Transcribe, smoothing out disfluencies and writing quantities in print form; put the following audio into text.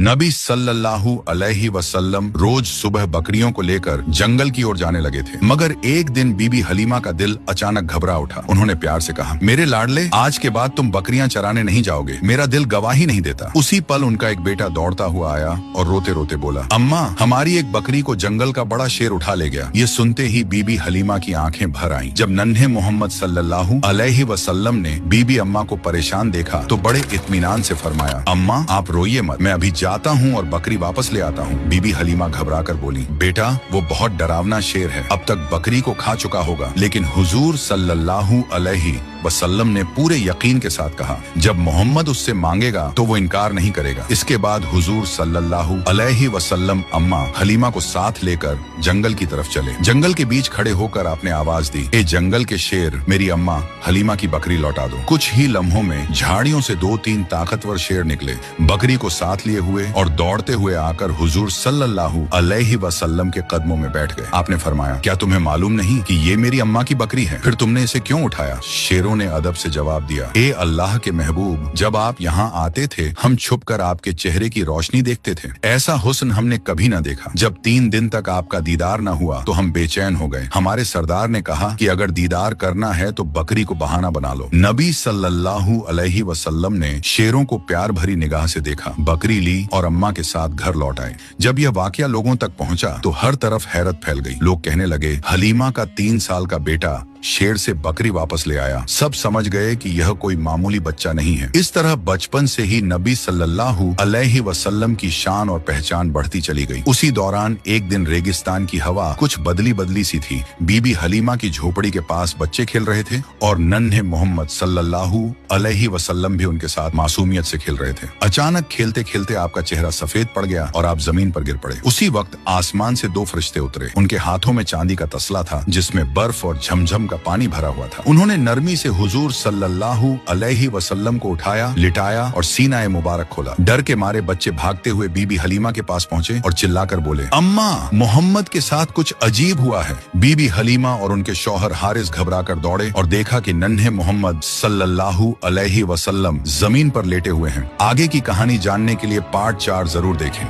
नबी सल्लल्लाहु अलैहि वसल्लम रोज सुबह बकरियों को लेकर जंगल की ओर जाने लगे थे, मगर एक दिन बीबी हलीमा का दिल अचानक घबरा उठा। उन्होंने प्यार से कहा, मेरे लाडले, आज के बाद तुम बकरियां चराने नहीं जाओगे, मेरा दिल गवाही नहीं देता। उसी पल उनका एक बेटा दौड़ता हुआ आया और रोते रोते बोला, अम्मा, हमारी एक बकरी को जंगल का बड़ा शेर उठा ले गया। ये सुनते ही बीबी हलीमा की आंखें भर आईं। जब नन्हे मोहम्मद सल्लल्लाहु अलैहि वसल्लम ने बीबी अम्मा को परेशान देखा तो बड़े इत्मीनान से फरमाया, अम्मा, आप रोइए मत, मैं अभी जाता हूँ और बकरी वापस ले आता हूँ। बीबी हलीमा घबरा कर बोली, बेटा, वो बहुत डरावना शेर है, अब तक बकरी को खा चुका होगा। लेकिन हुजूर सल्लल्लाहु अलैहि वसल्लम ने पूरे यकीन के साथ कहा, जब मोहम्मद उससे मांगेगा तो वो इनकार नहीं करेगा। इसके बाद हुजूर सल्लल्लाहु अलैहि वसल्लम अम्मा हलीमा को साथ लेकर जंगल की तरफ चले। जंगल के बीच खड़े होकर आपने आवाज दी, ए जंगल के शेर, मेरी अम्मा हलीमा की बकरी लौटा दो। कुछ ही लम्हों में झाड़ियों से 2-3 ताकतवर शेर निकले, बकरी को साथ लिए हुए और दौड़ते हुए आकर हुजूर सल्लल्लाहु अलैहि वसल्लम के कदमों में बैठ गए। आपने फरमाया, क्या तुम्हें मालूम नहीं कि ये मेरी अम्मा की बकरी है? फिर तुमने इसे क्यों उठाया? शेरों ने अदब से जवाब दिया, ए अल्लाह के महबूब, जब आप यहाँ आते थे हम छुपकर आपके चेहरे की रोशनी देखते थे। ऐसा हुस्न हमने कभी न देखा। जब 3 दिन तक आपका दीदार न हुआ तो हम बेचैन हो गए। हमारे सरदार ने कहा कि अगर दीदार करना है तो बकरी को बहाना बना लो। नबी सल्लल्लाहु अलैहि वसल्लम ने शेरों को प्यार भरी निगाह से देखा, बकरी ली और अम्मा के साथ घर लौट आए। जब यह वाकया लोगों तक पहुंचा तो हर तरफ हैरत फैल गई। लोग कहने लगे, हलीमा का 3 साल का बेटा शेर से बकरी वापस ले आया। सब समझ गए कि यह कोई मामूली बच्चा नहीं है। इस तरह बचपन से ही नबी सल्लल्लाहु अलैहि वसल्लम की शान और पहचान बढ़ती चली गई। उसी दौरान एक दिन रेगिस्तान की हवा कुछ बदली बदली सी थी। बीबी हलीमा की झोपड़ी के पास बच्चे खेल रहे थे और नन्हे मोहम्मद सल्लल्लाहु अलैहि वसल्लम भी उनके साथ मासूमियत से खेल रहे थे। अचानक खेलते खेलते आपका चेहरा सफेद पड़ गया और आप जमीन पर गिर पड़े। उसी वक्त आसमान से 2 फरिश्ते उतरे। उनके हाथों में चांदी का तसला था जिसमें बर्फ और झमझम पानी भरा हुआ था। उन्होंने नरमी से हुजूर सल्लल्लाहु अलैहि वसल्लम को उठाया, लिटाया और सीना मुबारक खोला। डर के मारे बच्चे भागते हुए बीबी हलीमा के पास पहुंचे और चिल्लाकर बोले, अम्मा, मोहम्मद के साथ कुछ अजीब हुआ है। बीबी हलीमा और उनके शौहर हारिस घबराकर दौड़े और देखा कि नन्हे मोहम्मद सल्लल्लाहु अलैहि वसल्लम जमीन पर लेटे हुए हैं। आगे की कहानी जानने के लिए पार्ट 4 जरूर देखें।